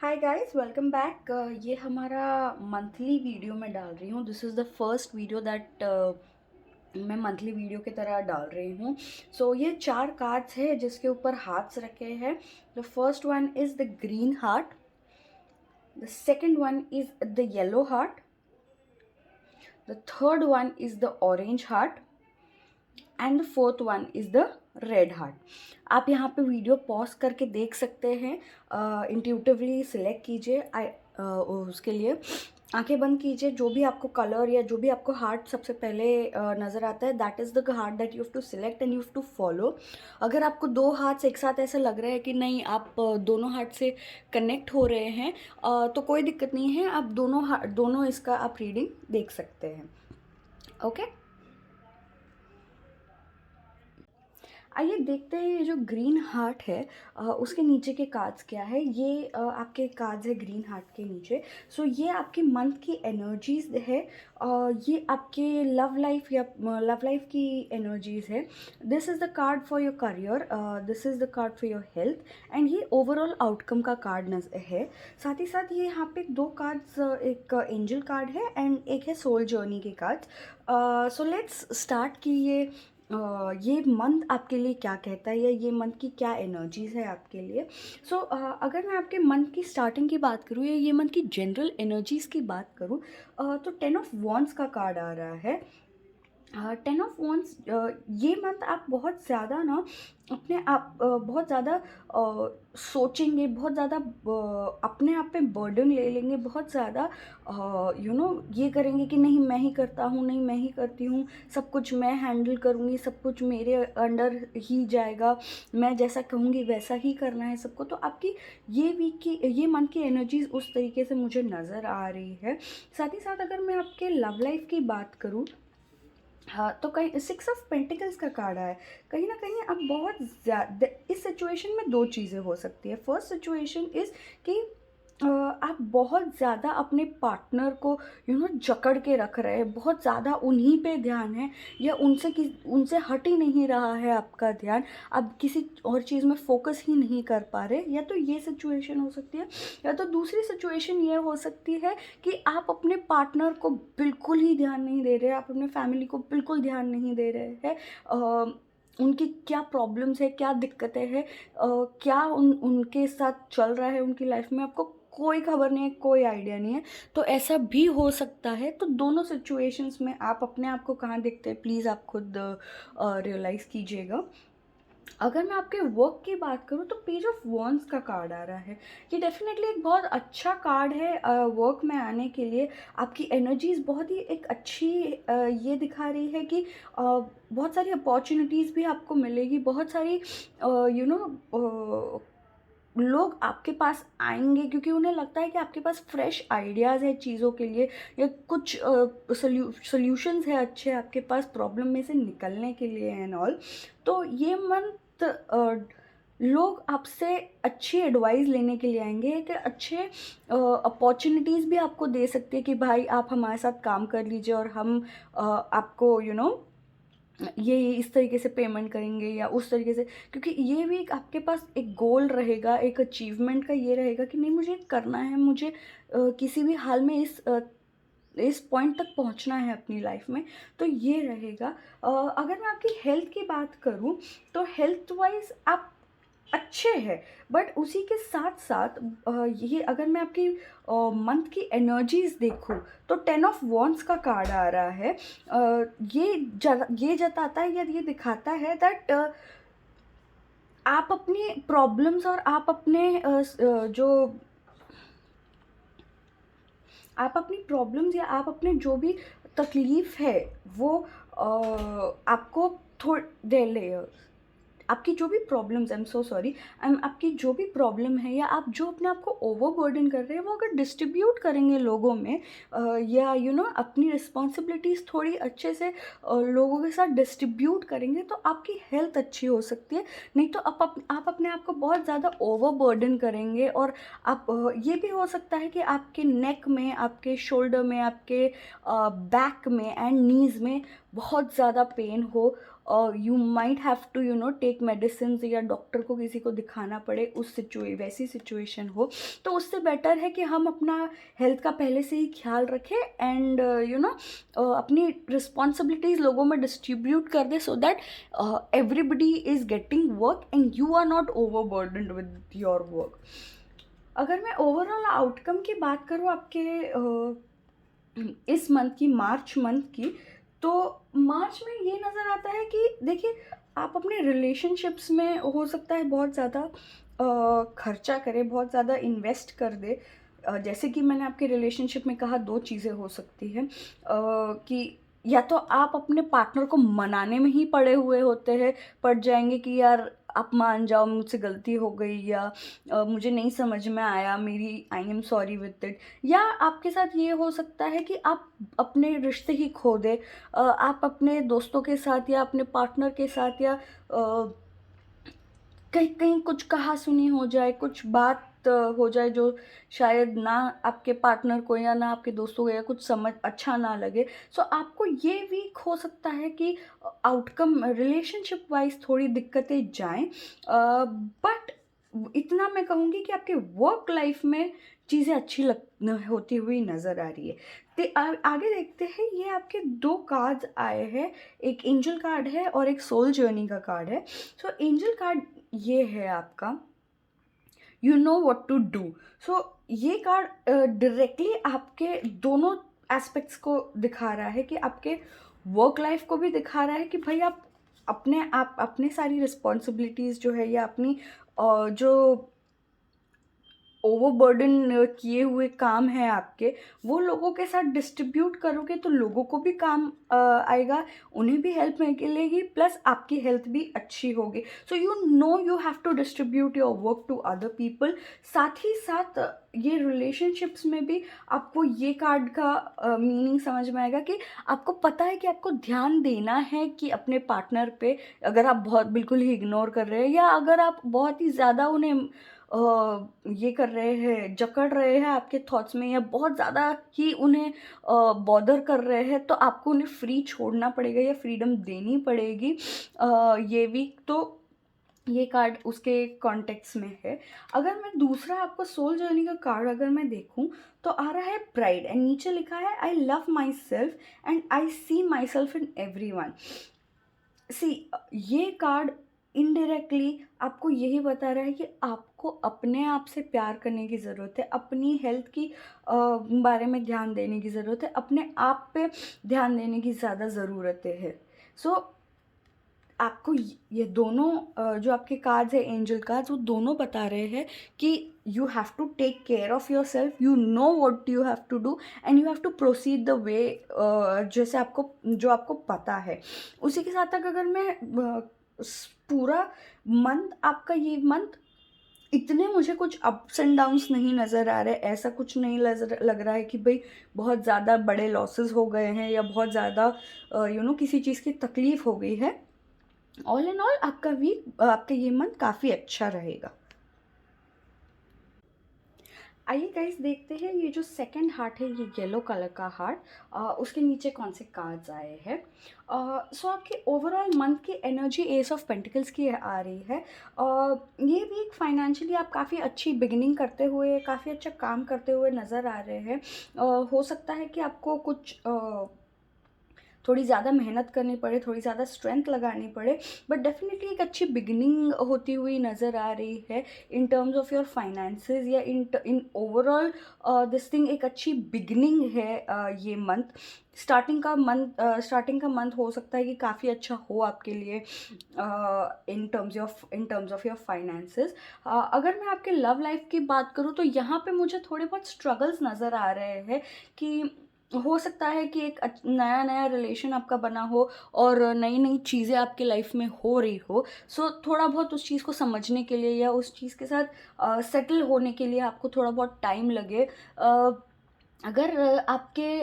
Hi guys, welcome back. ये हमारा monthly video मैं डाल रही हूँ। This is the first video that मैं मंथली वीडियो की तरह डाल रही हूँ। ये 4 कार्ड्स है जिसके ऊपर हार्ट्स रखे हैं। The first one is the green heart, the second one is the yellow heart, the third one is the orange heart and the fourth one is the red heart. आप यहाँ पे video pause करके देख सकते हैं। Intuitively select कीजिए। उसके लिए आंखें बंद कीजिए। जो भी आपको कलर या जो भी आपको हार्ट सबसे पहले नज़र आता है, that is the heart that you have to select and you have to follow. अगर आपको दो हार्ट्स एक साथ ऐसा लग रहा है कि नहीं, आप दोनों हार्ट से कनेक्ट हो रहे हैं, तो कोई दिक्कत नहीं है। आप दोनों इसका आप रीडिंग देख सकते हैं। ओके, आइए देखते हैं ये जो ग्रीन हार्ट है, उसके नीचे के कार्ड्स क्या है। ये आपके कार्ड्स है ग्रीन हार्ट के नीचे। ये आपकी मंथ की एनर्जीज है। ये आपके लव लाइफ या लव लाइफ की एनर्जीज है। This is the card for your career, this is the card for your health and ये ओवरऑल आउटकम का कार्ड है। साथ ही साथ ये यहाँ पे दो कार्ड्स, एक एंजल कार्ड है एंड एक है सोल जर्नी के कार्ड्स। सो लेट्स स्टार्ट कि ये मंथ आपके लिए क्या कहता है या ये मंथ की क्या एनर्जीज़ है आपके लिए। अगर मैं आपके मंथ की स्टार्टिंग की बात करूँ या ये मंथ की जनरल एनर्जीज़ की बात करूँ, तो 10 ऑफ वॉन्ड्स का कार्ड आ रहा है। 10 ऑफ वॉन्ड्स, ये मंथ आप बहुत ज़्यादा ना अपने आप बहुत ज़्यादा सोचेंगे, बहुत ज़्यादा अपने आप पे बर्डन ले लेंगे, बहुत ज़्यादा ये करेंगे कि नहीं मैं ही करता हूँ, नहीं मैं ही करती हूँ, सब कुछ मैं हैंडल करूँगी, सब कुछ मेरे अंडर ही जाएगा, मैं जैसा कहूँगी वैसा ही करना है सबको। तो आपकी ये मंथ की एनर्जीज उस तरीके से मुझे नज़र आ रही है। साथ ही साथ अगर मैं आपके लव लाइफ की बात करूँ, हाँ, तो कहीं 6 ऑफ पेंटिकल्स का कार्ड आया है। कहीं ना कहीं अब बहुत ज़्यादा इस सिचुएशन में दो चीज़ें हो सकती है। फर्स्ट सिचुएशन इज़ कि आप बहुत ज़्यादा अपने पार्टनर को जकड़ के रख रहे हैं, बहुत ज़्यादा उन्हीं पे ध्यान है या उनसे हट ही नहीं रहा है आपका ध्यान। आप किसी और चीज़ में फोकस ही नहीं कर पा रहे, या तो ये सिचुएशन हो सकती है। या तो दूसरी सिचुएशन ये हो सकती है कि आप अपने पार्टनर को बिल्कुल ही ध्यान नहीं दे रहे, आप अपने फैमिली को बिल्कुल ध्यान नहीं दे रहे हैं। उनकी क्या प्रॉब्लम्स है, क्या दिक्कतें हैं, क्या उनके साथ चल रहा है उनकी लाइफ में, आपको कोई खबर नहीं है, कोई आइडिया नहीं है। तो ऐसा भी हो सकता है। तो दोनों सिचुएशंस में आप अपने आप को कहाँ देखते हैं, प्लीज़ आप खुद रियलाइज़ कीजिएगा। अगर मैं आपके वर्क की बात करूँ तो पेज ऑफ वॉन्ड्स का कार्ड आ रहा है। ये डेफिनेटली एक बहुत अच्छा कार्ड है वर्क में आने के लिए। आपकी एनर्जीज बहुत ही एक अच्छी ये दिखा रही है कि बहुत सारी अपॉर्चुनिटीज़ भी आपको मिलेगी, बहुत सारी लोग आपके पास आएंगे क्योंकि उन्हें लगता है कि आपके पास फ्रेश आइडियाज़ है चीज़ों के लिए, या कुछ सोल्यूशंस है अच्छे आपके पास प्रॉब्लम में से निकलने के लिए एंड ऑल। तो ये मंथ लोग आपसे अच्छी एडवाइस लेने के लिए आएंगे कि अच्छे अपॉर्चुनिटीज़ भी आपको दे सकते हैं कि भाई आप हमारे साथ काम कर लीजिए और हम आपको ये इस तरीके से पेमेंट करेंगे या उस तरीके से। क्योंकि ये भी एक आपके पास एक गोल रहेगा, एक अचीवमेंट का ये रहेगा कि नहीं मुझे करना है, मुझे किसी भी हाल में इस पॉइंट तक पहुंचना है अपनी लाइफ में। तो ये रहेगा। अगर मैं आपकी हेल्थ की बात करूं तो हेल्थ वाइज आप अच्छे हैं, बट उसी के साथ साथ ये अगर मैं आपकी मंथ की एनर्जीज देखूं तो 10 ऑफ वॉन्ड्स का कार्ड आ रहा है। ये जताता है या ये दिखाता है दैट आप अपनी प्रॉब्लम्स और आप अपने जो आप अपनी प्रॉब्लम्स या आप अपने जो भी तकलीफ़ है वो आपको थोड़ दे ले आपकी जो भी problems, I am so sorry, आपकी जो भी प्रॉब्लम है या आप जो अपने आप को ओवरबर्डन कर रहे हैं वो अगर डिस्ट्रीब्यूट करेंगे लोगों में, या अपनी रिस्पॉन्सिबिलिटीज़ थोड़ी अच्छे से लोगों के साथ डिस्ट्रीब्यूट करेंगे तो आपकी हेल्थ अच्छी हो सकती है। नहीं तो आप अपने आप को बहुत ज़्यादा ओवरबर्डन करेंगे और आप ये भी हो सकता है कि आपके नेक में, आपके शोल्डर में, आपके बैक में एंड नीज़ में बहुत ज़्यादा पेन हो। You might have to take medicine या डॉक्टर को किसी को दिखाना पड़े, वैसी सिचुएशन हो, तो उससे बेटर है कि हम अपना हेल्थ का पहले से ही ख्याल रखें एंड अपनी रिस्पॉन्सिबिलिटीज़ लोगों में डिस्ट्रीब्यूट कर दे, so that everybody is getting work and you are not overburdened with your work. अगर मैं ओवरऑल आउटकम की बात करूँ आपके इस मंथ की, मार्च मंथ की, तो मार्च में ये नज़र आता है कि देखिए आप अपने रिलेशनशिप्स में हो सकता है बहुत ज़्यादा खर्चा करें, बहुत ज़्यादा इन्वेस्ट कर दे। जैसे कि मैंने आपके रिलेशनशिप में कहा, दो चीज़ें हो सकती हैं कि या तो आप अपने पार्टनर को मनाने में ही पड़े हुए होते हैं, पड़ जाएंगे कि यार आप मान जाओ, मुझसे गलती हो गई, या मुझे नहीं समझ में आया, मेरी I am sorry with it. या आपके साथ ये हो सकता है कि आप अपने रिश्ते ही खो दे, आप अपने दोस्तों के साथ या अपने पार्टनर के साथ या कहीं कहीं कुछ कहा सुनी हो जाए, कुछ बात हो जाए जो शायद ना आपके पार्टनर को या ना आपके दोस्तों को या कुछ समझ अच्छा ना लगे। सो आपको ये वीक हो सकता है कि आउटकम रिलेशनशिप वाइज थोड़ी दिक्कतें जाएं, बट इतना मैं कहूँगी कि आपके वर्क लाइफ में चीज़ें अच्छी होती हुई नज़र आ रही है। तो आगे देखते हैं, ये आपके दो कार्ड्स आए हैं, एक एंजल कार्ड है और एक सोल जर्नी का कार्ड है। सो एंजल कार्ड ये है आपका, you know what to do. So ये कार्ड डायरेक्टली आपके दोनों एस्पेक्ट्स को दिखा रहा है, कि आपके वर्क लाइफ को भी दिखा रहा है कि भाई आप अपने सारी रिस्पॉन्सिबिलिटीज़ जो है या अपनी जो ओवरबर्डन किए हुए काम हैं आपके, वो लोगों के साथ डिस्ट्रीब्यूट करोगे तो लोगों को भी काम आएगा, उन्हें भी हेल्प मिलेगी, प्लस आपकी हेल्थ भी अच्छी होगी। So you have to distribute your work to other people. साथ ही साथ ये रिलेशनशिप्स में भी आपको ये कार्ड का मीनिंग समझ में आएगा कि आपको पता है कि आपको ध्यान देना है कि अपने पार्टनर पे, अगर आप बहुत बिल्कुल ही इग्नोर कर रहे हैं या अगर आप बहुत ही ज़्यादा उन्हें ये कर रहे हैं, जकड़ रहे हैं आपके थॉट्स में, या बहुत ज़्यादा ही उन्हें बॉदर कर रहे हैं, तो आपको उन्हें फ्री छोड़ना पड़ेगा या फ्रीडम देनी पड़ेगी ये वीक। तो ये कार्ड उसके कॉन्टेक्स्ट में है। अगर मैं दूसरा आपको सोल जर्नी का कार्ड अगर मैं देखूं, तो आ रहा है प्राइड एंड नीचे लिखा है I love myself and I see myself in everyone. ये कार्ड इनडायरेक्टली आपको यही बता रहा है कि आपको अपने आप से प्यार करने की ज़रूरत है, अपनी हेल्थ की बारे में ध्यान देने की ज़रूरत है, अपने आप पे ध्यान देने की ज़्यादा ज़रूरतें है। सो आपको ये दोनों जो आपके कार्ड्स है, एंजल कार्ड्स, वो दोनों बता रहे हैं कि you have to take care of yourself, you know what you have to do and you have to proceed the way जैसे जो आपको पता है। उसी के साथ अगर मैं पूरा मंथ, आपका ये मंथ इतने मुझे कुछ अप्स एंड डाउन्स नहीं नज़र आ रहे, ऐसा कुछ नहीं लग रहा है कि भाई बहुत ज़्यादा बड़े लॉसेस हो गए हैं या बहुत ज़्यादा किसी चीज़ की तकलीफ़ हो गई है। ऑल इन ऑल आपका वीक, आपका ये मंथ काफ़ी अच्छा रहेगा। आइए गाइस देखते हैं ये जो सेकंड हार्ट है, ये येलो कलर का हार्ट, उसके नीचे कौन से कार्ड्स आए हैं। सो आपकी ओवरऑल मंथ की एनर्जी एस ऑफ पेंटिकल्स की आ रही है। ये वीक फाइनेंशियली आप काफ़ी अच्छी बिगिनिंग करते हुए, काफ़ी अच्छा काम करते हुए नज़र आ रहे हैं। हो सकता है कि आपको कुछ थोड़ी ज़्यादा मेहनत करनी पड़े, थोड़ी ज़्यादा स्ट्रेंथ लगानी पड़े, बट डेफिनेटली एक अच्छी बिगिनिंग होती हुई नज़र आ रही है in terms of your finances, या इन ओवरऑल दिस थिंग एक अच्छी बिगिनिंग है। ये मंथ स्टार्टिंग का मंथ हो सकता है कि काफ़ी अच्छा हो आपके लिए in terms of your finances. अगर मैं आपके लव लाइफ की बात करूँ, तो यहाँ पे मुझे थोड़े बहुत स्ट्रगल्स नज़र आ रहे हैं कि हो सकता है कि एक नया रिलेशन आपका बना हो और नई नई चीज़ें आपके लाइफ में हो रही हो। सो थोड़ा बहुत उस चीज़ को समझने के लिए या उस चीज़ के साथ सेटल होने के लिए आपको थोड़ा बहुत टाइम लगे। अगर आपके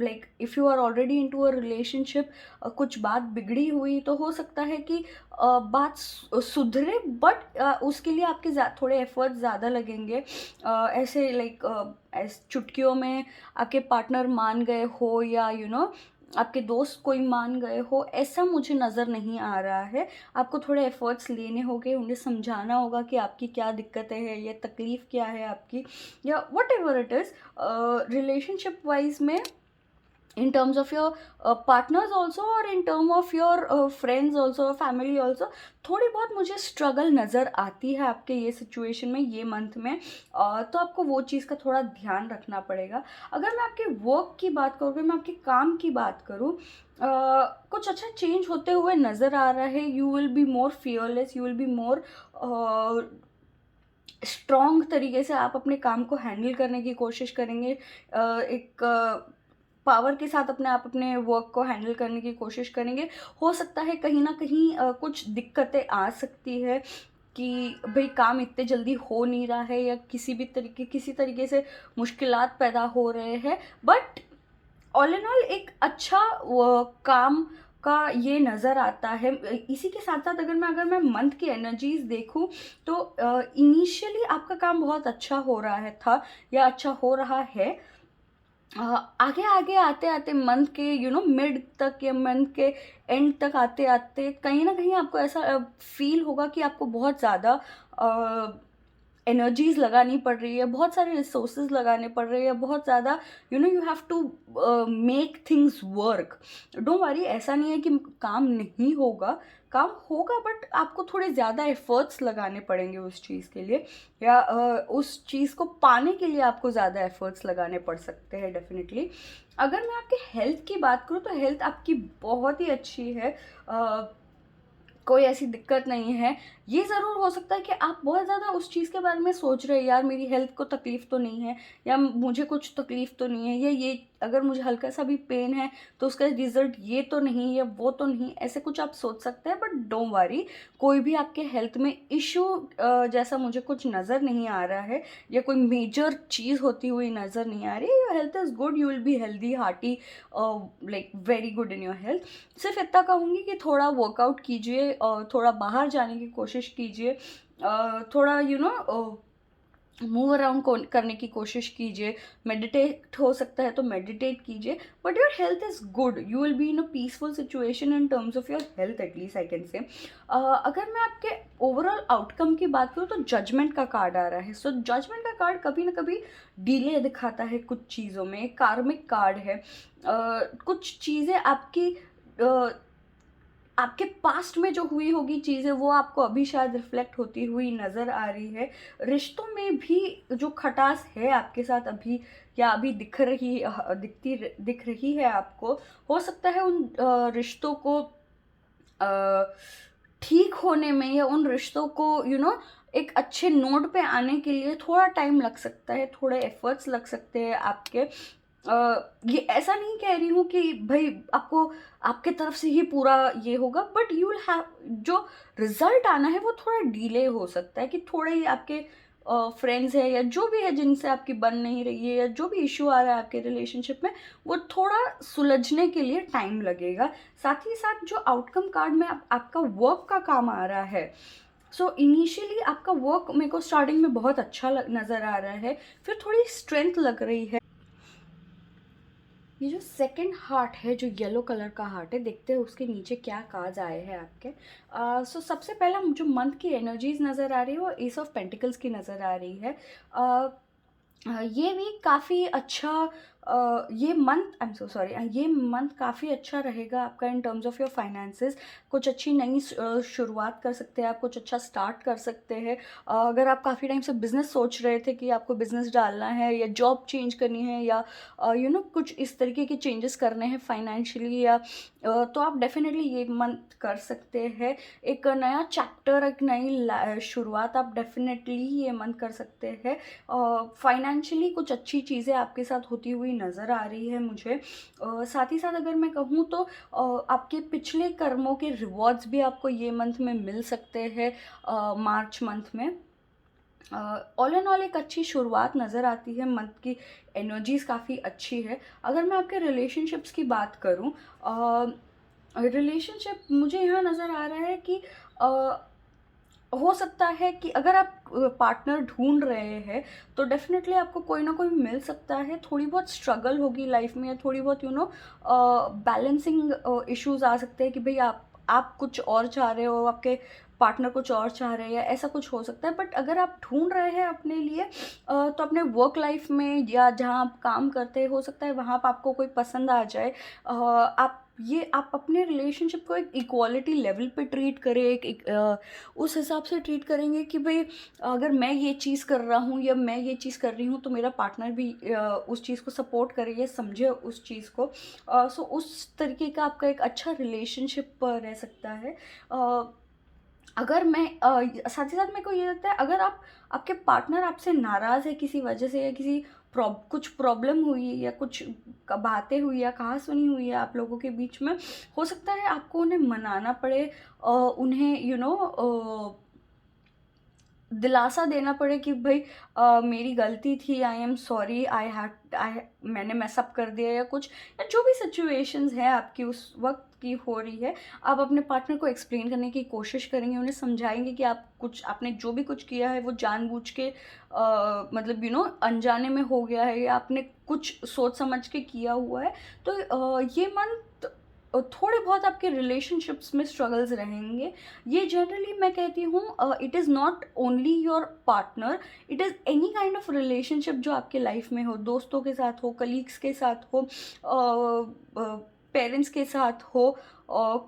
like if you are already into a relationship, कुछ बात बिगड़ी हुई, तो हो सकता है कि बात सुधरे, बट उसके लिए आपके थोड़े एफर्ट ज़्यादा लगेंगे। ऐसे लाइक चुटकियों में आपके पार्टनर मान गए हो, या आपके दोस्त कोई मान गए हो, ऐसा मुझे नज़र नहीं आ रहा है। आपको थोड़े एफ़र्ट्स लेने होंगे, उन्हें समझाना होगा कि आपकी क्या दिक्कतें हैं, या तकलीफ़ क्या है आपकी, या whatever it is. Relationship wise में, in terms of your partners also, और in term of your friends also, family also, थोड़ी बहुत मुझे स्ट्रगल नज़र आती है आपके ये सिचुएशन में, ये मंथ में। तो आपको वो चीज़ का थोड़ा ध्यान रखना पड़ेगा। अगर मैं आपके वर्क की बात करूँ, अगर मैं आपके काम की बात करूँ, कुछ अच्छा चेंज होते हुए नज़र आ रहा है। You will be more fearless, you will be more strong तरीके से आप अपने काम को हैंडल करने की कोशिश करेंगे। एक पावर के साथ अपने वर्क को हैंडल करने की कोशिश करेंगे। हो सकता है कहीं ना कहीं कुछ दिक्कतें आ सकती है कि भाई काम इतने जल्दी हो नहीं रहा है, या किसी तरीके से मुश्किलात पैदा हो रहे हैं। बट ऑल इन ऑल एक अच्छा काम का ये नज़र आता है। इसी के साथ साथ अगर मैं मंथ की एनर्जीज देखूं, तो इनिशियली आपका काम बहुत अच्छा हो रहा है था, या अच्छा हो रहा है। आगे आगे आते आते मंथ के मिड तक, या मंथ के एंड तक आते आते, कहीं ना कहीं आपको ऐसा फील होगा कि आपको बहुत ज़्यादा एनर्जीज लगानी पड़ रही है, बहुत सारे रिसोर्सेज लगाने पड़ रहे हैं, बहुत ज़्यादा you have to make things work. Don't worry, ऐसा नहीं है कि काम नहीं होगा, काम होगा, बट आपको थोड़े ज़्यादा एफर्ट्स लगाने पड़ेंगे उस चीज़ के लिए, या उस चीज़ को पाने के लिए आपको ज़्यादा एफर्ट्स लगाने पड़ सकते हैं डेफिनेटली। अगर मैं आपके हेल्थ की बात करूँ, तो हेल्थ आपकी बहुत ही अच्छी है। कोई ऐसी दिक्कत नहीं है। ये ज़रूर हो सकता है कि आप बहुत ज़्यादा उस चीज़ के बारे में सोच रहे हैं, यार मेरी हेल्थ को तकलीफ़ तो नहीं है, या मुझे कुछ तकलीफ़ तो नहीं है, या ये अगर मुझे हल्का सा भी पेन है तो उसका रिज़ल्ट ये तो नहीं, या वो तो नहीं, ऐसे कुछ आप सोच सकते हैं। बट डोंट वरी, कोई भी आपके हेल्थ में इशू जैसा मुझे कुछ नज़र नहीं आ रहा है, या कोई मेजर चीज़ होती हुई नज़र नहीं आ रही है। Your health is good, you will be healthy, hearty, like very good in your health. सिर्फ इतना कहूँगी कि थोड़ा वर्कआउट कीजिए, और थोड़ा बाहर जाने की कोशिश कीजिए, थोड़ा मूव अराउंड करने की कोशिश कीजिए, मेडिटेट हो सकता है तो मेडिटेट कीजिए। But your health is good, you will be in a peaceful situation in terms of your health, at least I can say. अगर मैं आपके ओवरऑल आउटकम की बात करूँ, तो जजमेंट का कार्ड आ रहा है। सो जजमेंट का कार्ड कभी ना कभी डिले दिखाता है कुछ चीज़ों में, कार्मिक कार्ड है। कुछ चीज़ें आपके पास्ट में जो हुई होगी चीज़ें, वो आपको अभी शायद रिफ्लेक्ट होती हुई नज़र आ रही है। रिश्तों में भी जो खटास है आपके साथ अभी, या अभी दिख रही है आपको, हो सकता है उन रिश्तों को ठीक होने में, या उन रिश्तों को एक अच्छे नोट पे आने के लिए थोड़ा टाइम लग सकता है, थोड़े एफर्ट्स लग सकते हैं आपके। ये ऐसा नहीं कह रही हूँ कि भाई आपको आपके तरफ से ही पूरा ये होगा, बट यू विल हैव, जो रिजल्ट आना है वो थोड़ा डिले हो सकता है, कि थोड़े ही आपके फ्रेंड्स है, या जो भी है जिनसे आपकी बन नहीं रही है, या जो भी इशू आ रहा है आपके रिलेशनशिप में, वो थोड़ा सुलझने के लिए टाइम लगेगा। साथ ही साथ जो आउटकम कार्ड में आपका वर्क का काम आ रहा है, सो इनिशियली आपका वर्क मेरे को स्टार्टिंग में बहुत अच्छा नज़र आ रहा है, फिर थोड़ी स्ट्रेंथ लग रही है। ये जो सेकंड हार्ट है, जो येलो कलर का हार्ट है, देखते हैं उसके नीचे क्या कार्ड्स आए हैं आपके। सो सबसे पहला जो मंथ की एनर्जीज नज़र आ रही है, वो एस ऑफ पेंटिकल्स की नज़र आ रही है। ये वीक काफ़ी अच्छा, ये month, I am so sorry, ये मंथ काफ़ी अच्छा रहेगा आपका in terms of your finances. कुछ अच्छी नई शुरुआत कर सकते हैं आप, कुछ अच्छा स्टार्ट कर सकते हैं। अगर आप काफ़ी टाइम से बिज़नेस सोच रहे थे कि आपको बिज़नेस डालना है, या जॉब चेंज करनी है, या कुछ इस तरीके के चेंजेस करने हैं फाइनेंशियली, या तो आप डेफिनेटली ये मंथ कर सकते हैं। एक नया चैप्टर, एक नई शुरुआत आप डेफिनेटली ये मंथ कर सकते हैं। फाइनेंशियली कुछ अच्छी चीज़ें आपके साथ होती हुई नज़र आ रही है मुझे। साथ ही साथ अगर मैं कहूँ तो आपके पिछले कर्मों के रिवॉर्ड्स भी आपको ये मंथ में मिल सकते हैं, मार्च मंथ में। ऑल एंड ऑल एक अच्छी शुरुआत नज़र आती है, मंथ की एनर्जीज काफ़ी अच्छी है। अगर मैं आपके रिलेशनशिप्स की बात करूँ, रिलेशनशिप मुझे यहाँ नज़र आ रहा है कि हो सकता है कि अगर आप पार्टनर ढूंढ रहे हैं तो डेफिनेटली आपको कोई ना कोई मिल सकता है। थोड़ी बहुत स्ट्रगल होगी लाइफ में, या थोड़ी बहुत बैलेंसिंग इश्यूज आ सकते हैं कि भाई आप कुछ और चाह रहे हो, आपके पार्टनर कुछ और चाह रहे हैं, या ऐसा कुछ हो सकता है। बट अगर आप ढूंढ रहे हैं अपने लिए तो अपने वर्क लाइफ में या जहाँ आप काम करते हैं, हो सकता है वहाँ पर आपको कोई पसंद आ जाए। आप अपने रिलेशनशिप को एक इक्वालिटी लेवल पे ट्रीट करें, उस हिसाब से ट्रीट करेंगे कि भाई अगर मैं ये चीज़ कर रहा हूँ या मैं ये चीज़ कर रही हूँ तो मेरा पार्टनर भी उस चीज़ को सपोर्ट करे या समझे उस चीज़ को। सो उस तरीके का आपका एक अच्छा रिलेशनशिप रह सकता है। अगर मैं साथ ही साथ मेरे को ये लगता है, अगर आपके पार्टनर आपसे नाराज़ है किसी वजह से, या कुछ प्रॉब्लम हुई या कुछ बातें हुई या कहा सुनी हुई है आप लोगों के बीच में, हो सकता है आपको उन्हें मनाना पड़े, उन्हें दिलासा देना पड़े कि भाई मेरी गलती थी, आई एम सॉरी, आई मैंने मैसअप कर दिया, या कुछ, या जो भी सिचुएशंस है आपकी उस वक्त की हो रही है, आप अपने पार्टनर को एक्सप्लेन करने की कोशिश करेंगे, उन्हें समझाएंगे कि आपने जो भी कुछ किया है वो जानबूझ के मतलब अनजाने में हो गया है, या आपने कुछ सोच समझ के किया हुआ है। तो ये मन थोड़े बहुत आपके रिलेशनशिप्स में स्ट्रगल्स रहेंगे। ये जनरली मैं कहती हूँ, it is not only your partner, it is any kind of relationship जो आपके लाइफ में हो, दोस्तों के साथ हो, कलीग्स के साथ हो, पेरेंट्स के साथ हो,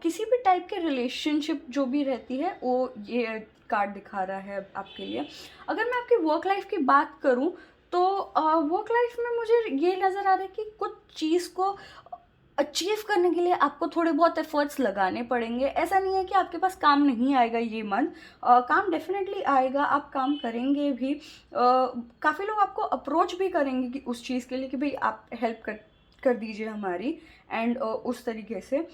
किसी भी टाइप के रिलेशनशिप जो भी रहती है, वो ये कार्ड दिखा रहा है आपके लिए। अगर मैं आपकी वर्क लाइफ की बात करूँ तो वर्क लाइफ में मुझे ये नज़र आ रहा है कि कुछ चीज़ को अचीव करने के लिए आपको थोड़े बहुत एफर्ट्स लगाने पड़ेंगे। ऐसा नहीं है कि आपके पास काम नहीं आएगा ये मंथ, काम डेफिनेटली आएगा, आप काम करेंगे भी। काफ़ी लोग आपको अप्रोच भी करेंगे कि उस चीज़ के लिए कि भाई आप हेल्प कर दीजिए हमारी, एंड उस तरीके से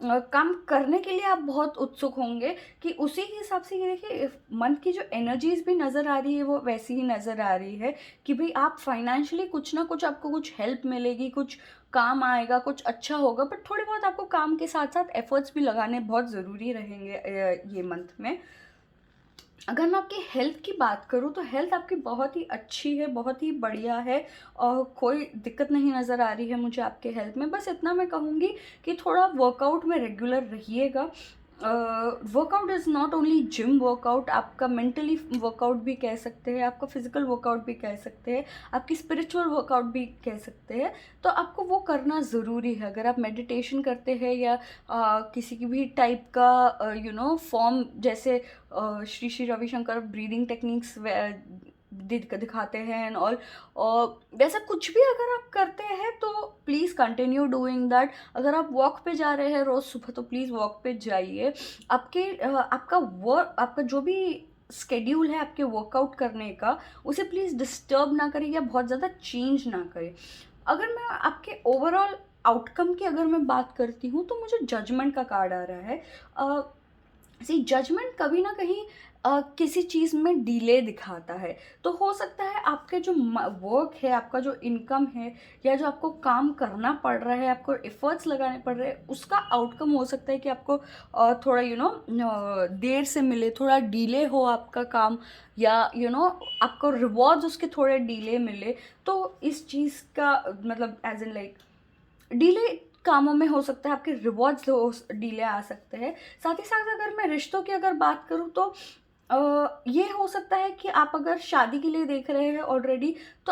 काम करने के लिए आप बहुत उत्सुक होंगे कि उसी के हिसाब से। ये देखिए, मन की जो एनर्जीज भी नज़र आ रही है वो वैसी ही नज़र आ रही है कि भाई आप फाइनेंशियली कुछ ना कुछ, आपको कुछ हेल्प मिलेगी, कुछ काम आएगा, कुछ अच्छा होगा। बट थोड़े बहुत आपको काम के साथ साथ एफर्ट्स भी लगाने बहुत ज़रूरी रहेंगे ये मंथ में। अगर मैं आपकी हेल्थ की बात करूँ तो हेल्थ आपकी बहुत ही अच्छी है, बहुत ही बढ़िया है, और कोई दिक्कत नहीं नज़र आ रही है मुझे आपके हेल्थ में। बस इतना मैं कहूँगी कि थोड़ा वर्कआउट में रेगुलर रहिएगा। Workout is not only gym workout, आपका मेंटली वर्कआउट भी कह सकते हैं, आपका फिजिकल वर्कआउट भी कह सकते हैं, आपकी स्पिरिचुअल वर्कआउट भी कह सकते हैं। तो आपको वो करना ज़रूरी है। अगर आप मेडिटेशन करते हैं या किसी की भी टाइप का फॉर्म, जैसे श्री श्री रविशंकर ब्रीदिंग टेक्निक्स दिखाते हैं एंड ऑल, और वैसा कुछ भी अगर आप करते हैं तो प्लीज़ कंटिन्यू डूइंग दैट। अगर आप वॉक पे जा रहे हैं रोज़ सुबह तो प्लीज़ वॉक पे जाइए। आपका जो भी स्केड्यूल है आपके वर्कआउट करने का, उसे प्लीज़ डिस्टर्ब ना करें या बहुत ज़्यादा चेंज ना करें। अगर मैं आपके ओवरऑल आउटकम की अगर मैं बात करती हूँ तो मुझे जजमेंट का कार्ड आ रहा है। जजमेंट कभी ना कहीं किसी चीज़ में डिले दिखाता है। तो हो सकता है आपके जो वर्क है, आपका जो इनकम है, या जो आपको काम करना पड़ रहा है, आपको एफर्ट्स लगाने पड़ रहे हैं, उसका आउटकम हो सकता है कि आपको थोड़ा देर से मिले, थोड़ा डिले हो आपका काम, या आपको रिवॉर्ड्स उसके थोड़े डिले मिले। तो इस चीज़ का मतलब एज इन लाइक डिले कामों में हो सकता है, आपके रिवॉर्ड्स डिले आ सकते हैं। साथ ही साथ अगर मैं रिश्तों की अगर बात करूँ तो ये हो सकता है कि आप अगर शादी के लिए देख रहे हैं ऑलरेडी, तो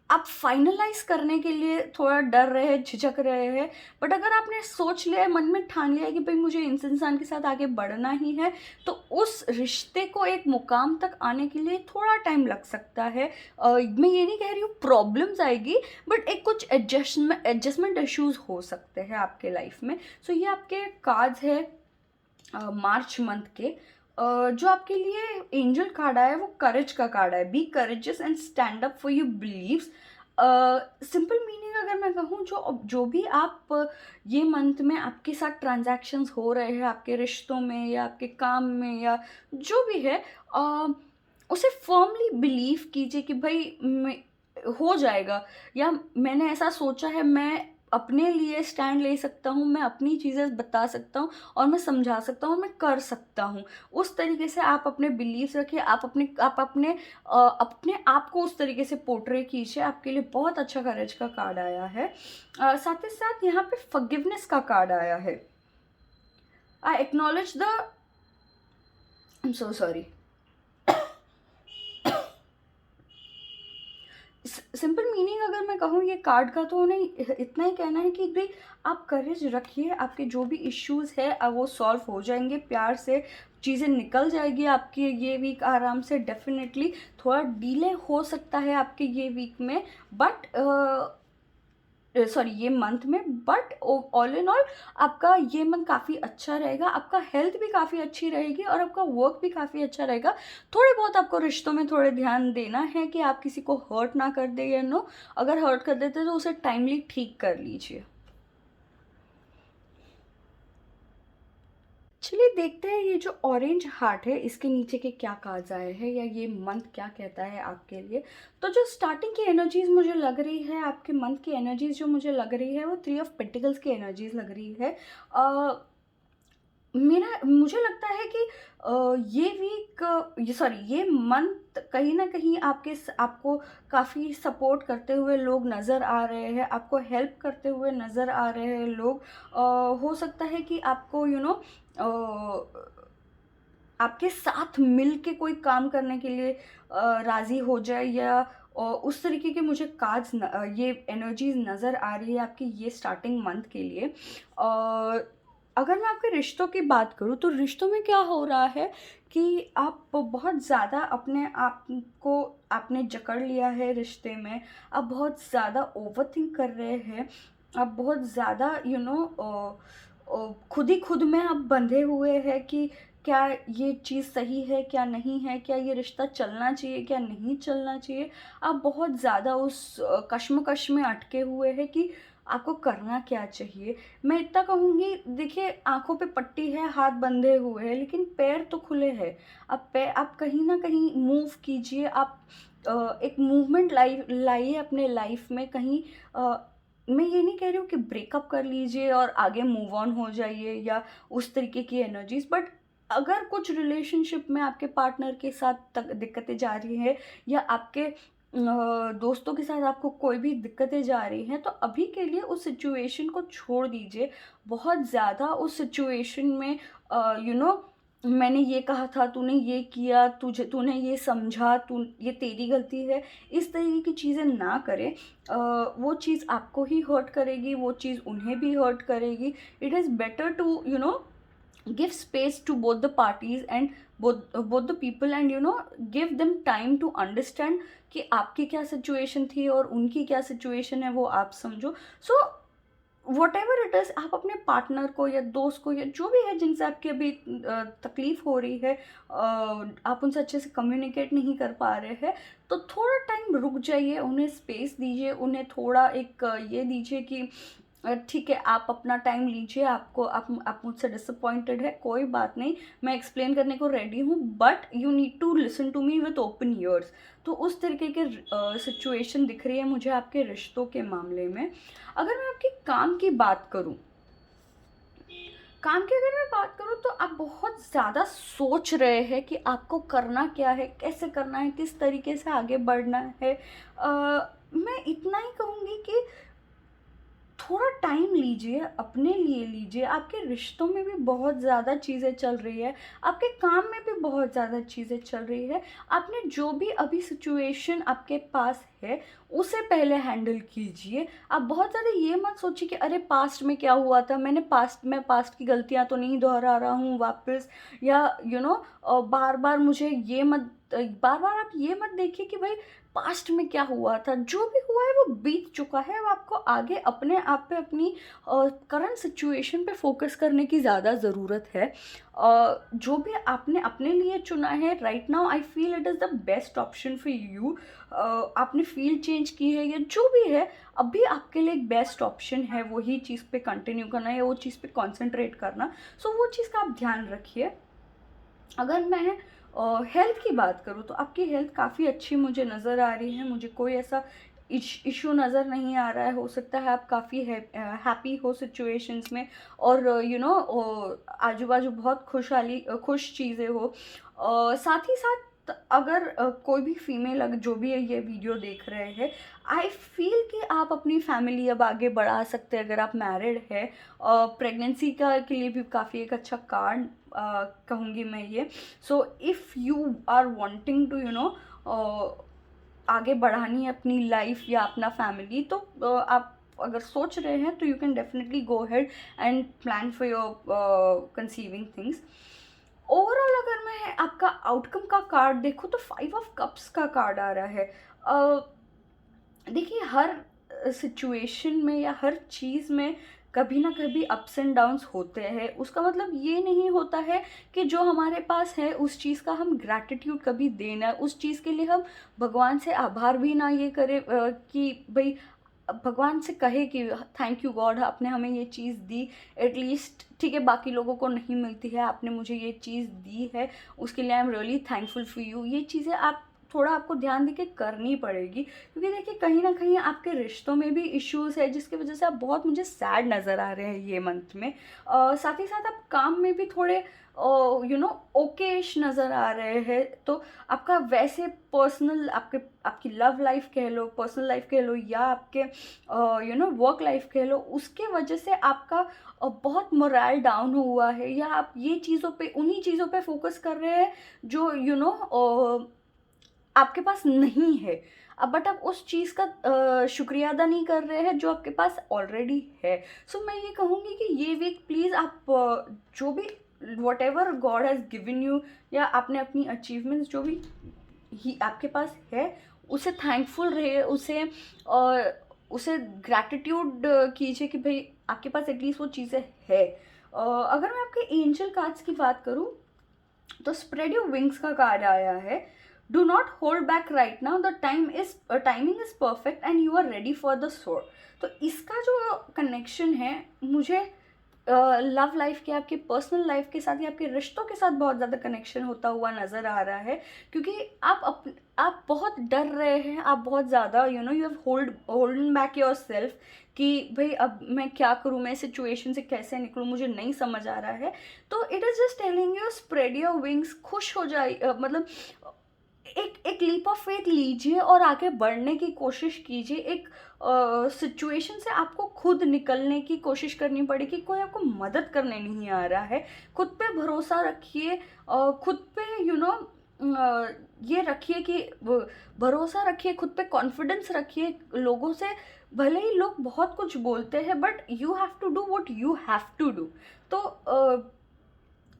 आप फाइनलाइज करने के लिए थोड़ा डर रहे हैं, झिझक रहे हैं। बट अगर आपने सोच लिया है, मन में ठान लिया है कि भाई मुझे इस इंसान के साथ आगे बढ़ना ही है, तो उस रिश्ते को एक मुकाम तक आने के लिए थोड़ा टाइम लग सकता है। मैं ये नहीं कह रही हूँ प्रॉब्लम्स आएगी, बट एक कुछ एडजस्टमेंट इश्यूज हो सकते हैं आपके लाइफ में। सो ये आपके कार्ड्स है मार्च मंथ के। जो आपके लिए एंजल कार्ड आया है वो करेज का कार्ड है। Be courageous and stand up for your believes. Simple meaning अगर मैं कहूँ, जो भी आप ये मंथ में आपके साथ ट्रांजैक्शंस हो रहे हैं, आपके रिश्तों में या आपके काम में या जो भी है, उसे फर्मली बिलीव कीजिए कि भाई हो जाएगा, या मैंने ऐसा सोचा है, मैं अपने लिए स्टैंड ले सकता हूँ, मैं अपनी चीज़ें बता सकता हूँ और मैं समझा सकता हूँ, मैं कर सकता हूँ। उस तरीके से आप अपने बिलीव्स रखिए, अपने आप को उस तरीके से पोर्ट्रे कीजिए, आपके लिए बहुत अच्छा करेज का कार्ड आया है। साथ ही साथ यहाँ पे फॉरगिवनेस का कार्ड आया है। I acknowledge the I am so sorry. Simple meaning अगर मैं कहूँ ये कार्ड का, तो उन्हें इतना ही कहना है कि भाई आप करेज रखिए, आपके जो भी इश्यूज़ है अब वो सॉल्व हो जाएंगे, प्यार से चीज़ें निकल जाएगी आपकी ये वीक आराम से। डेफिनेटली थोड़ा डिले हो सकता है आपके ये वीक में, बट सॉरी ये मंथ में, बट ऑल इन ऑल आपका ये मंथ काफ़ी अच्छा रहेगा, आपका हेल्थ भी काफ़ी अच्छी रहेगी और आपका वर्क भी काफ़ी अच्छा रहेगा। थोड़े बहुत आपको रिश्तों में थोड़े ध्यान देना है कि आप किसी को हर्ट ना कर दे, या नो अगर हर्ट कर देते तो उसे टाइमली ठीक कर लीजिए। चलिए देखते हैं ये जो ऑरेंज हार्ट है इसके नीचे के क्या कार्ड्स आए हैं, या ये मंथ क्या कहता है आपके लिए। तो जो स्टार्टिंग की एनर्जीज मुझे लग रही है, आपके मंथ की एनर्जीज जो मुझे लग रही है वो 3 ऑफ पेंटिकल्स की एनर्जीज लग रही है। मुझे लगता है कि ये वीक, ये सॉरी ये मंथ कहीं ना कहीं आपको काफ़ी सपोर्ट करते हुए लोग नज़र आ रहे हैं, आपको हेल्प करते हुए नज़र आ रहे हैं लोग। हो सकता है कि आपको आपके साथ मिल के कोई काम करने के लिए राज़ी हो जाए, या उस तरीके के मुझे ये एनर्जीज नज़र आ रही है आपकी ये स्टार्टिंग मंथ के लिए। अगर मैं आपके रिश्तों की बात करूँ तो रिश्तों में क्या हो रहा है कि आप बहुत ज़्यादा अपने आप को आपने जकड़ लिया है रिश्ते में, आप बहुत ज़्यादा ओवरथिंक कर रहे हैं, आप बहुत ज़्यादा खुद ही खुद में आप बंधे हुए हैं कि क्या ये चीज़ सही है, क्या नहीं है, क्या ये रिश्ता चलना चाहिए, क्या नहीं चलना चाहिए। आप बहुत ज़्यादा उस कश्मकश में अटके हुए हैं कि आपको करना क्या चाहिए। मैं इतना कहूँगी, देखिए आँखों पे पट्टी है, हाथ बंधे हुए हैं, लेकिन पैर तो खुले हैं। आप कहीं न कहीं मूव कीजिए, आप एक मूवमेंट लाइए अपने लाइफ में कहीं। मैं ये नहीं कह रही हूँ कि ब्रेकअप कर लीजिए और आगे मूव ऑन हो जाइए या उस तरीके की एनर्जीज़, बट अगर कुछ रिलेशनशिप में आपके पार्टनर के साथ तक दिक्कतें जा रही हैं, या आपके दोस्तों के साथ आपको कोई भी दिक्कतें जा रही हैं, तो अभी के लिए उस सिचुएशन को छोड़ दीजिए। बहुत ज़्यादा उस सिचुएशन में मैंने ये कहा था, तूने ये किया, तूने ये समझा, ये तेरी गलती है, इस तरीके की चीज़ें ना करें। वो चीज़ आपको ही हर्ट करेगी, वो चीज़ उन्हें भी हर्ट करेगी। It is better to give space to both the parties and both the people, and give them time to understand कि आपकी क्या सिचुएशन थी और उनकी क्या सिचुएशन है, वो आप समझो। So what ever it is, आप अपने पार्टनर को या दोस्त को या जो भी है जिनसे आपकी अभी तकलीफ़ हो रही है, आप उनसे अच्छे से कम्युनिकेट नहीं कर पा रहे हैं, तो थोड़ा टाइम रुक जाइए, उन्हें स्पेस दीजिए, उन्हें थोड़ा एक ये दीजिए कि ठीक है, आप अपना टाइम लीजिए, आप मुझसे डिसअपॉइंटेड है, कोई बात नहीं, मैं एक्सप्लेन करने को रेडी हूँ, but you need to listen to me with open ears. तो उस तरीके के सिचुएशन दिख रही है मुझे आपके रिश्तों के मामले में। अगर मैं आपके काम की बात करूँ, काम की अगर मैं बात करूँ तो आप बहुत ज़्यादा सोच रहे हैं कि आपको करना क्या है, कैसे करना है, किस तरीके से आगे बढ़ना है। मैं इतना ही कहूँगी कि थोड़ा टाइम लीजिए, अपने लिए लीजिए। आपके रिश्तों में भी बहुत ज़्यादा चीज़ें चल रही है, आपके काम में भी बहुत ज़्यादा चीज़ें चल रही है। आपने जो भी अभी सिचुएशन आपके पास है उसे पहले हैंडल कीजिए। आप बहुत ज़्यादा ये मत सोचिए कि अरे पास्ट में क्या हुआ था, मैं पास्ट की गलतियाँ तो नहीं दोहरा रहा हूँ वापस, या बार बार बार बार आप ये मत देखिए कि भाई पास्ट में क्या हुआ था। जो भी हुआ है वो बीत चुका है। अब आपको आगे अपने आप पे, अपनी करंट सिचुएशन पे फोकस करने की ज़्यादा ज़रूरत है। जो भी आपने अपने लिए चुना है right now, I feel it is the best option for you. आपने फील्ड चेंज की है या जो भी है, अभी आपके लिए एक बेस्ट ऑप्शन है वही चीज़ पे कंटिन्यू करना या वो चीज़ पे कॉन्सेंट्रेट करना। सो वो चीज़ का आप ध्यान रखिए। अगर मैं हेल्थ की बात करूँ तो आपकी हेल्थ काफ़ी अच्छी मुझे नज़र आ रही है। मुझे कोई ऐसा इशू नज़र नहीं आ रहा है, हो सकता है आप काफ़ी हैप्पी हो सिचुएशंस में, और आजू बाजू बहुत खुश चीज़ें हो। साथ ही साथ अगर कोई भी फीमेल, अगर जो भी ये वीडियो देख रहे हैं, आई फील कि आप अपनी फैमिली अब आगे बढ़ा सकते हैं अगर आप मैरिड है। प्रेगनेंसी का के लिए भी काफ़ी एक अच्छा कार्ड कहूँगी मैं ये। So if you are wanting to आगे बढ़ानी है अपनी लाइफ या अपना फैमिली, तो आप अगर सोच रहे हैं तो you can definitely go head and plan for your conceiving things. Overall अगर मैं आपका आउटकम का कार्ड देखूँ तो 5 ऑफ कप्स का कार्ड आ रहा है। देखिए, हर सिचुएशन में या हर चीज़ में कभी ना कभी अप्स एंड डाउन्स होते हैं। उसका मतलब ये नहीं होता है कि जो हमारे पास है उस चीज़ का हम ग्रैटिट्यूड कभी देना, उस चीज़ के लिए हम भगवान से आभार भी ना ये करें कि भाई भगवान से कहे कि थैंक यू गॉड, आपने हमें ये चीज़ दी एटलीस्ट, ठीक है बाकी लोगों को नहीं मिलती है, आपने मुझे ये चीज़ दी है, उसके लिए I am really thankful for you. ये चीज़ें आप थोड़ा आपको ध्यान देके करनी पड़ेगी, क्योंकि देखिए कहीं ना कहीं आपके रिश्तों में भी इश्यूज है जिसकी वजह से आप बहुत मुझे सैड नज़र आ रहे हैं ये मंथ में। साथ ही साथ आप काम में भी थोड़े ओकेश नज़र आ रहे हैं। तो आपका वैसे पर्सनल, आपकी लव लाइफ कह लो, पर्सनल लाइफ कह लो, या आपके वर्क लाइफ कह लो, उसके वजह से आपका बहुत मोरल डाउन हुआ है, या आप ये चीज़ों पे, उन्हीं चीज़ों पे फोकस कर रहे हैं जो आपके पास नहीं है। अब बट आप उस चीज़ का शुक्रिया अदा नहीं कर रहे हैं जो आपके पास ऑलरेडी है। सो मैं ये कहूँगी कि ये वीक प्लीज़ आप जो भी what ever God has given you, या आपने अपनी अचीवमेंट्स जो भी ही आपके पास है, उसे थैंकफुल रहे, उसे ग्रैटिट्यूड कीजिए कि भाई आपके पास एटलीस्ट वो चीज़ें है। अगर मैं आपके एंजल कार्ड्स की बात करूँ तो स्प्रेड योर विंग्स का कार्ड आया है। Do not hold back right now, the timing is perfect and you are ready for the soar. तो इसका जो कनेक्शन है मुझे लव लाइफ के, आपकी पर्सनल लाइफ के साथ या आपके रिश्तों के साथ बहुत ज़्यादा कनेक्शन होता हुआ नज़र आ रहा है, क्योंकि आप बहुत डर रहे हैं, आप बहुत ज़्यादा you have holden back yourself कि भाई अब मैं क्या करूँ, मैं सिचुएशन से कैसे निकलूँ, मुझे नहीं समझ आ रहा है। तो it is just telling you spread your wings, खुश हो जाए, मतलब एक लीप ऑफ फेथ लीजिए और आगे बढ़ने की कोशिश कीजिए। एक सिचुएशन से आपको खुद निकलने की कोशिश करनी पड़ेगी, कोई आपको मदद करने नहीं आ रहा है। खुद पे भरोसा रखिए, खुद पे ये रखिए कि भरोसा रखिए, खुद पे कॉन्फिडेंस रखिए। लोगों से भले ही लोग बहुत कुछ बोलते हैं, but you have to do what you have to do. तो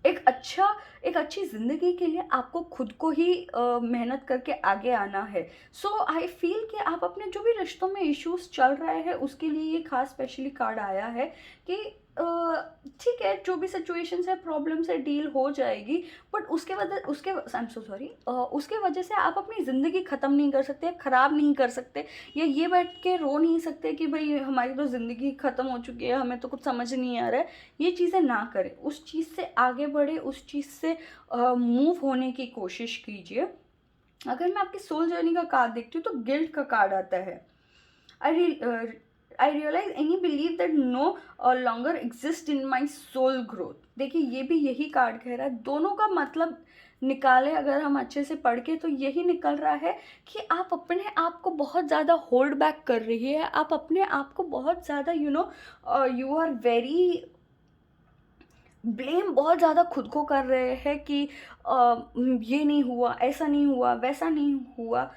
एक अच्छी ज़िंदगी के लिए आपको खुद को ही मेहनत करके आगे आना है। सो आई फील कि आप अपने जो भी रिश्तों में इश्यूज चल रहे हैं उसके लिए ये खास स्पेशली कार्ड आया है कि ठीक है, जो भी सिचुएशंस है, प्रॉब्लम से डील हो जाएगी, but I am so sorry, उसके वजह से आप अपनी ज़िंदगी ख़त्म नहीं कर सकते, ख़राब नहीं कर सकते, या ये बैठ के रो नहीं सकते कि भाई हमारी तो ज़िंदगी ख़त्म हो चुकी है, हमें तो कुछ समझ नहीं आ रहा है। ये चीज़ें ना करें, उस चीज़ से आगे बढ़े, उस चीज़ से मूव होने की कोशिश कीजिए। अगर मैं आपकी सोल जर्नी का कार्ड देखती हूँ तो गिल्ट का कार्ड आता है। I realise any believe that no longer exist in my soul growth. देखिए, ये भी यही कार्ड कह रहा है, दोनों का मतलब निकाले अगर हम अच्छे से पढ़ के तो यही निकल रहा है कि आप अपने आप को बहुत ज़्यादा होल्ड बैक कर रही है, आप अपने आप को बहुत ज़्यादा यू आर वेरी ब्लेम बहुत ज़्यादा खुद को कर रहे हैं कि ये नहीं हुआ, ऐसा नहीं हुआ, वैसा नहीं हुआ।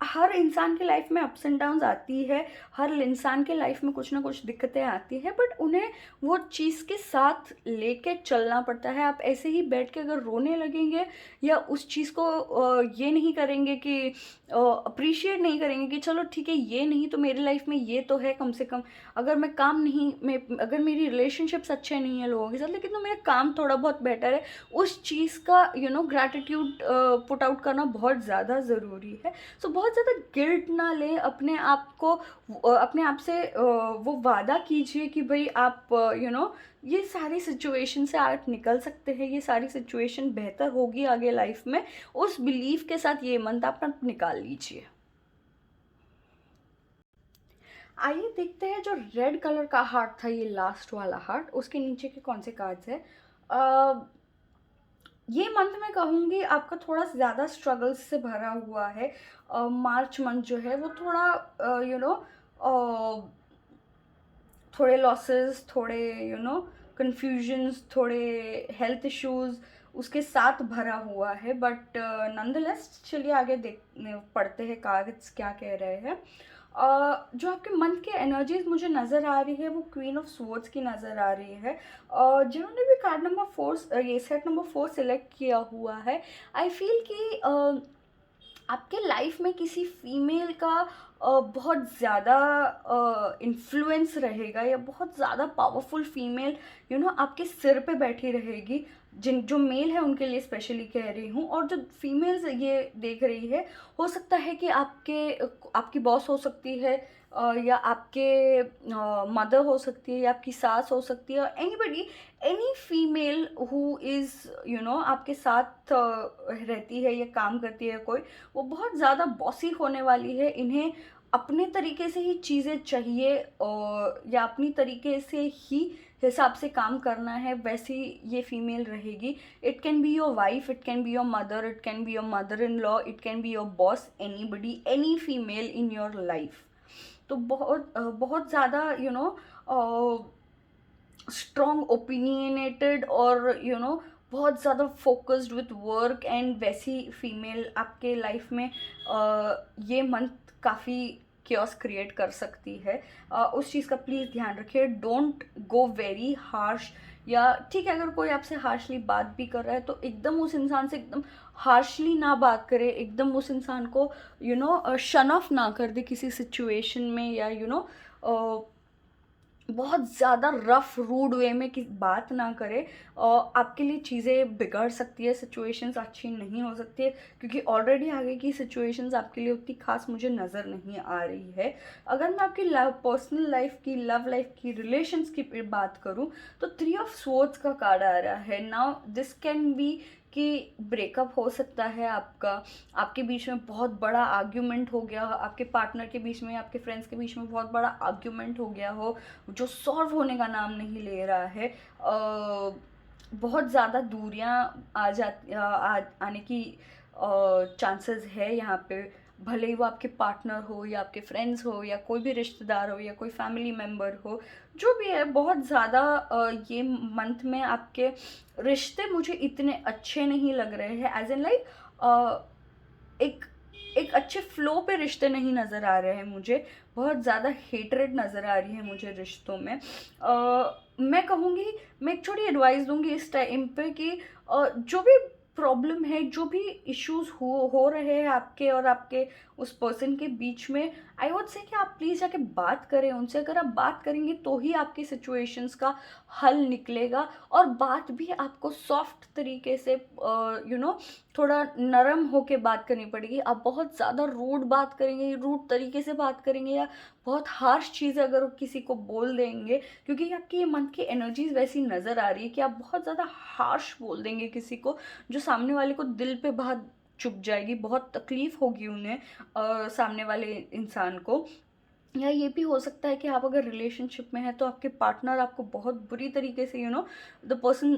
हर इंसान के लाइफ में अप्स एंड डाउन्स आती है, हर इंसान के लाइफ में कुछ ना कुछ दिक्कतें आती है, बट उन्हें वो चीज़ के साथ लेके चलना पड़ता है। आप ऐसे ही बैठ के अगर रोने लगेंगे या उस चीज़ को ये नहीं करेंगे कि अप्रिशिएट नहीं करेंगे कि चलो ठीक है, ये नहीं तो मेरी लाइफ में ये तो है, कम से कम अगर मैं काम नहीं, मैं अगर मेरी रिलेशनशिप्स अच्छे नहीं है लोगों के साथ, लेकिन तो मेरा काम थोड़ा बहुत बेटर है, उस चीज़ का ग्रैटिट्यूड पुट आउट करना बहुत ज़्यादा ज़रूरी है। सो बहुत ज़्यादा गिल्ट ना लें, अपने आप को अपने आप से वो वादा कीजिए कि भाई आप ये सारी सिचुएशन से आप निकल सकते हैं, ये सारी सिचुएशन बेहतर होगी आगे लाइफ में। उस बिलीफ के साथ ये मंथ आप निकाल लीजिए। आइए देखते हैं जो रेड कलर का हार्ट था, ये लास्ट वाला हार्ट, उसके नीचे के कौन से कार्ड्स है। ये मंथ मैं कहूँगी आपका थोड़ा ज़्यादा स्ट्रगल्स से भरा हुआ है। मार्च मंथ जो है वो थोड़ा यू नो थोड़े लॉसेस, थोड़े कन्फ्यूजन्स, थोड़े हेल्थ इश्यूज उसके साथ भरा हुआ है। बट नंदलेस चलिए आगे देख पढ़ते हैं कागज क्या कह रहे हैं। जो आपके मंथ के एनर्जीज मुझे नज़र आ रही है वो क्वीन ऑफ स्वॉर्ड्स की नज़र आ रही है। जिन्होंने भी कार्ड नंबर 4, ये सेट नंबर 4 सिलेक्ट किया हुआ है, आई फील कि आपके लाइफ में किसी फीमेल का बहुत ज़्यादा इन्फ्लुएंस रहेगा, या बहुत ज़्यादा पावरफुल फीमेल आपके सिर पे बैठी रहेगी। जिन जो मेल है उनके लिए स्पेशली कह रही हूँ, और जो फीमेल्स ये देख रही है, हो सकता है कि आपकी बॉस हो सकती है, या आपके मदर हो सकती है, या आपकी सास हो सकती है, और anybody, any female who is आपके साथ रहती है या काम करती है कोई, वो बहुत ज़्यादा बॉसी होने वाली है। इन्हें अपने तरीके से ही चीज़ें चाहिए, और या अपनी तरीके से ही हिसाब से काम करना है, वैसी ये फीमेल रहेगी। It can be your wife, it can be your mother, it can be your mother in law, it can be your boss, anybody, any female in your life. तो बहुत ज़्यादा स्ट्रॉन्ग ओपिनियनेटेड, और बहुत ज़्यादा focused with work, and वैसी female आपके life में ये मंथ काफ़ी क्योस क्रिएट कर सकती है। उस चीज़ का प्लीज़ ध्यान रखिए। डोंट गो वेरी हार्श, या ठीक है अगर कोई आपसे हार्शली बात भी कर रहा है तो एकदम उस इंसान से एकदम हार्शली ना बात करे, एकदम उस इंसान को शन ऑफ ना कर दे किसी सिचुएशन में, या बहुत ज़्यादा रफ रूड वे में बात ना करे, और आपके लिए चीज़ें बिगड़ सकती है, सिचुएशंस अच्छी नहीं हो सकती है, क्योंकि ऑलरेडी आगे की सिचुएशंस आपके लिए उतनी खास मुझे नज़र नहीं आ रही है। अगर मैं आपकी पर्सनल लाइफ की, लव लाइफ की, रिलेशंस की बात करूँ, तो 3 ऑफ स्वॉर्ड्स का कार्ड आ रहा है। नाउ दिस कैन बी कि ब्रेकअप हो सकता है आपका, आपके बीच में बहुत बड़ा आर्ग्यूमेंट हो गया, आपके पार्टनर के बीच में, आपके फ्रेंड्स के बीच में बहुत बड़ा आर्ग्यूमेंट हो गया हो, जो सॉल्व होने का नाम नहीं ले रहा है। बहुत ज़्यादा दूरियां आने की चांसेस है यहाँ पे, भले ही वो आपके पार्टनर हो, या आपके फ्रेंड्स हो, या कोई भी रिश्तेदार हो, या कोई फैमिली मेम्बर हो, जो भी है। बहुत ज़्यादा ये मंथ में आपके रिश्ते मुझे इतने अच्छे नहीं लग रहे हैं, एज एन लाइक एक एक अच्छे फ्लो पे रिश्ते नहीं नज़र आ रहे हैं मुझे। बहुत ज़्यादा हेटरेड नज़र आ रही है मुझे रिश्तों में। मैं कहूँगी, मैं एक छोटी एडवाइस दूंगी इस टाइम पे कि जो भी प्रॉब्लम है, जो भी इश्यूज हो रहे हैं आपके और आपके उस पर्सन के बीच में, आई वुड से कि आप प्लीज़ जाके बात करें उनसे। अगर आप बात करेंगे तो ही आपकी सिचुएशंस का हल निकलेगा, और बात भी आपको सॉफ्ट तरीके से थोड़ा नरम होके बात करनी पड़ेगी। आप बहुत ज़्यादा रूड बात करेंगे, रूड तरीके से बात करेंगे, या बहुत हार्श चीज़ें अगर किसी को बोल देंगे, क्योंकि आपकी ये मन की एनर्जीज वैसी नज़र आ रही है कि आप बहुत ज़्यादा हार्श बोल देंगे किसी को, जो सामने वाले को दिल पे बहुत चुभ जाएगी, बहुत तकलीफ होगी उन्हें, सामने वाले इंसान को। या ये भी हो सकता है कि आप अगर रिलेशनशिप में हैं तो आपके पार्टनर आपको बहुत बुरी तरीके से द पर्सन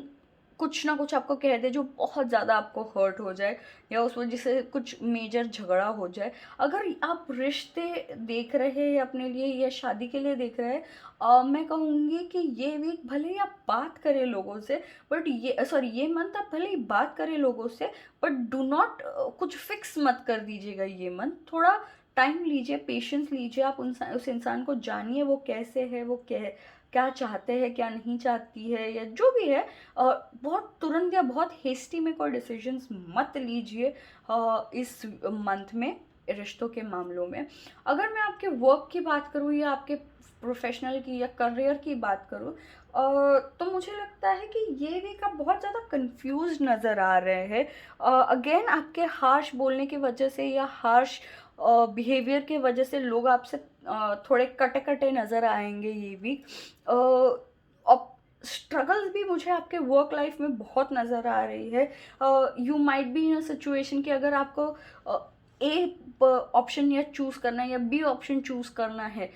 कुछ ना कुछ आपको कह दे जो बहुत ज़्यादा आपको हर्ट हो जाए, या उस वजह से कुछ मेजर झगड़ा हो जाए। अगर आप रिश्ते देख रहे हैं अपने लिए, या शादी के लिए देख रहे हैं, मैं कहूँगी कि ये वीक भले ही आप बात करें लोगों से, बट ये मंथ आप भले ही बात करें लोगों से, बट डू नॉट कुछ फिक्स मत कर दीजिएगा। ये मंथ थोड़ा टाइम लीजिए, पेशेंस लीजिए, आप उस इंसान को जानिए, वो कैसे है, वो क्या चाहते हैं, क्या नहीं चाहती है, या जो भी है। बहुत तुरंत या बहुत हेस्टी में कोई डिसीजंस मत लीजिए इस मंथ में रिश्तों के मामलों में। अगर मैं आपके वर्क की बात करूँ, या आपके प्रोफेशनल की, या करियर की बात करूँ, तो मुझे लगता है कि ये वीक आप बहुत ज़्यादा कंफ्यूज नज़र आ रहे हैं। अगेन आपके हार्श बोलने की वजह से, या हार्श बिहेवियर के वजह से लोग आपसे थोड़े कटे कटे नज़र आएंगे ये वीक। और स्ट्रगल्स भी मुझे आपके वर्क लाइफ में बहुत नज़र आ रही है। You might be in a situation कि अगर आपको ए ऑप्शन या चूज़ करना है, या बी ऑप्शन चूज़ करना है,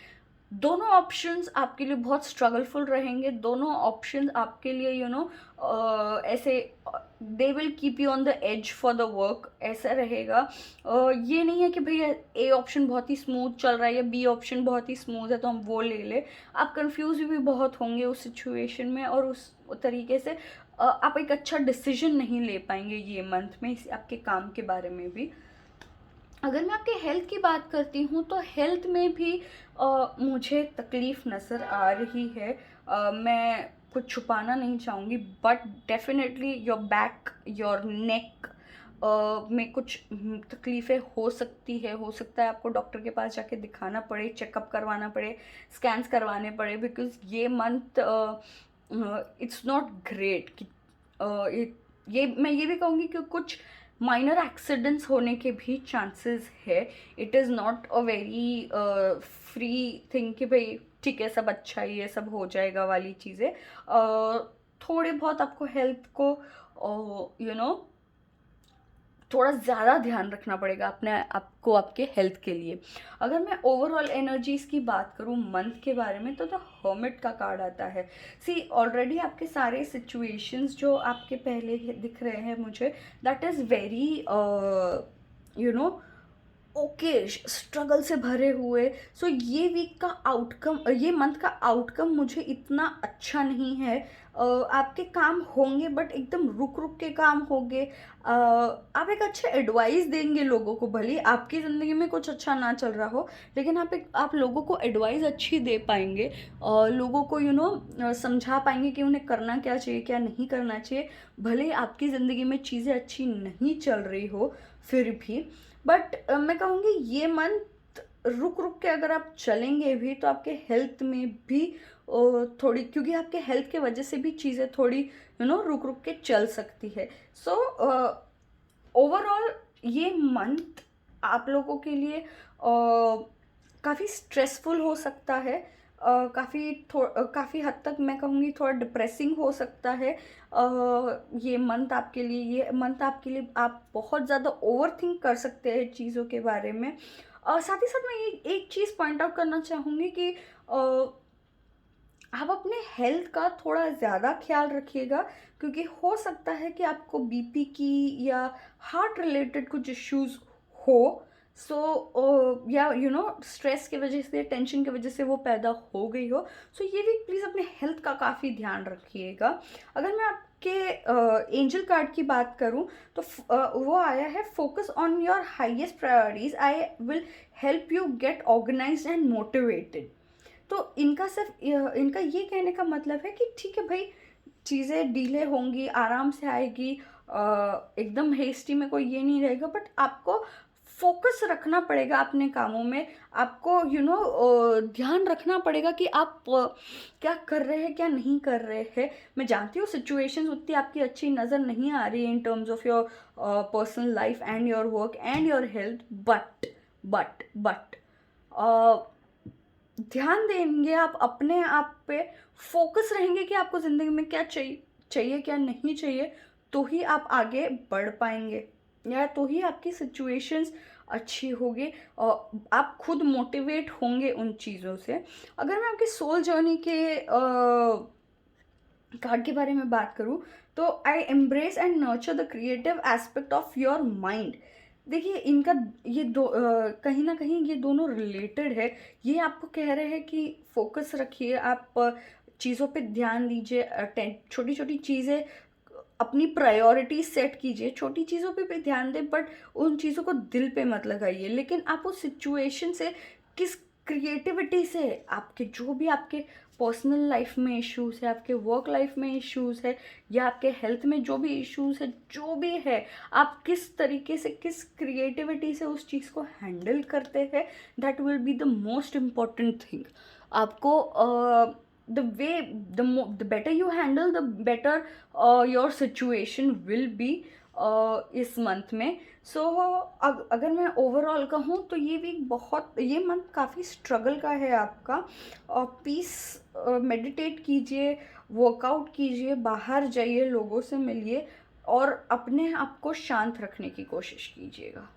दोनों ऑप्शंस आपके लिए बहुत स्ट्रगलफुल रहेंगे, दोनों ऑप्शंस आपके लिए ऐसे they will keep you on the edge for the work, ऐसा रहेगा। ये नहीं है कि भैया ए ऑप्शन बहुत ही स्मूथ चल रहा है या बी ऑप्शन बहुत ही स्मूथ है तो हम वो ले ले। आप कंफ्यूज भी बहुत होंगे उस सिचुएशन में, और उस तरीके से आप एक अच्छा डिसीजन नहीं ले पाएंगे ये मंथ में आपके काम के बारे में भी। अगर मैं आपके हेल्थ की बात करती हूँ तो हेल्थ में भी मुझे तकलीफ़ नज़र आ रही है। मैं कुछ छुपाना नहीं चाहूँगी, but definitely your back, your neck में कुछ तकलीफ़ें हो सकती है। हो सकता है आपको डॉक्टर के पास जाके दिखाना पड़े, चेकअप करवाना पड़े, स्कैन्स करवाने पड़े, बिकॉज़ ये मंथ इट्स नॉट ग्रेट कि ये मैं ये भी कहूँगी कि कुछ माइनर एक्सीडेंट्स होने के भी चांसेस है। It is not a very free thing कि भाई ठीक है सब अच्छा ही है, सब हो जाएगा वाली चीज़ें। थोड़े बहुत आपको हेल्थ को थोड़ा ज़्यादा ध्यान रखना पड़ेगा अपने आपको, आपके हेल्थ के लिए। अगर मैं ओवरऑल एनर्जीज़ की बात करूँ मंथ के बारे में, तो द हर्मिट का कार्ड आता है। सी ऑलरेडी आपके सारे सिचुएशंस जो आपके पहले दिख रहे हैं मुझे, that is very you know okay, struggle से भरे हुए। सो ये वीक का आउटकम, ये मंथ का आउटकम मुझे इतना अच्छा नहीं है। आपके काम होंगे बट एकदम रुक रुक के काम होंगे। आप एक अच्छे एडवाइस देंगे लोगों को, भले आपकी ज़िंदगी में कुछ अच्छा ना चल रहा हो, लेकिन आप लोगों को एडवाइस अच्छी दे पाएंगे। लोगों को समझा पाएंगे कि उन्हें करना क्या चाहिए, क्या नहीं करना चाहिए। भले आपकी ज़िंदगी में चीज़ें अच्छी नहीं चल रही हो फिर भी, बट मैं कहूँगी ये मंथ रुक रुक के अगर आप चलेंगे भी तो आपके हेल्थ में भी थोड़ी, क्योंकि आपके हेल्थ के वजह से भी चीज़ें थोड़ी रुक रुक के चल सकती है। सो ओवरऑल ये मंथ आप लोगों के लिए काफ़ी स्ट्रेसफुल हो सकता है। काफ़ी हद तक मैं कहूँगी थोड़ा डिप्रेसिंग हो सकता है। ये मंथ आपके लिए, आप बहुत ज़्यादा ओवर थिंक कर सकते हैं चीज़ों के बारे में। साथ ही साथ मैं ये एक चीज़ पॉइंट आउट करना चाहूँगी कि आप अपने हेल्थ का थोड़ा ज़्यादा ख्याल रखिएगा, क्योंकि हो सकता है कि आपको बीपी की या हार्ट रिलेटेड कुछ इश्यूज़ हो। या स्ट्रेस की वजह से, टेंशन की वजह से वो पैदा हो गई हो। सो ये भी प्लीज़ अपने हेल्थ का काफ़ी ध्यान रखिएगा। अगर मैं आपके एंजल कार्ड की बात करूं तो वो आया है, focus on your highest priorities, I will help you get organised and motivated. तो इनका ये कहने का मतलब है कि ठीक है भाई, चीज़ें डिले होंगी, आराम से आएगी, एकदम हेस्टी में कोई ये नहीं रहेगा, बट आपको फोकस रखना पड़ेगा अपने कामों में। आपको ध्यान रखना पड़ेगा कि आप क्या कर रहे हैं, क्या नहीं कर रहे हैं। मैं जानती हूँ सिचुएशंस उतनी आपकी अच्छी नज़र नहीं आ रही है in terms of your personal life and your work and your health, but ध्यान देंगे आप अपने आप पे, फोकस रहेंगे कि आपको ज़िंदगी में क्या चाहिए क्या नहीं चाहिए, तो ही आप आगे बढ़ पाएंगे, या तो ही आपकी सिचुएशंस अच्छी होगी और आप खुद मोटिवेट होंगे उन चीज़ों से। अगर मैं आपकी सोल जर्नी के कार्ड के बारे में बात करूँ तो I embrace and nurture the creative aspect of your mind. देखिए इनका ये कहीं ना कहीं ये दोनों रिलेटेड है। ये आपको कह रहे हैं कि फोकस रखिए, आप चीज़ों पे ध्यान दीजिए, छोटी छोटी चीज़ें अपनी प्रायोरिटी सेट कीजिए, छोटी चीज़ों पे भी ध्यान दें, बट उन चीज़ों को दिल पे मत लगाइए। लेकिन आप उस सिचुएशन से किस क्रिएटिविटी से, आपके जो भी आपके पर्सनल लाइफ में इश्यूज़ है, आपके वर्क लाइफ में इश्यूज़ है, या आपके हेल्थ में जो भी इश्यूज़ है, जो भी है, आप किस तरीके से, किस क्रिएटिविटी से उस चीज़ को हैंडल करते हैं, that will be the most important thing. आपको the better you handle, the better your situation will be इस मंथ में। अगर मैं ओवरऑल कहूँ तो ये मंथ काफ़ी स्ट्रगल का है आपका। पीस मेडिटेट कीजिए, वर्कआउट कीजिए, बाहर जाइए, लोगों से मिलिए और अपने आप को शांत रखने की कोशिश कीजिएगा।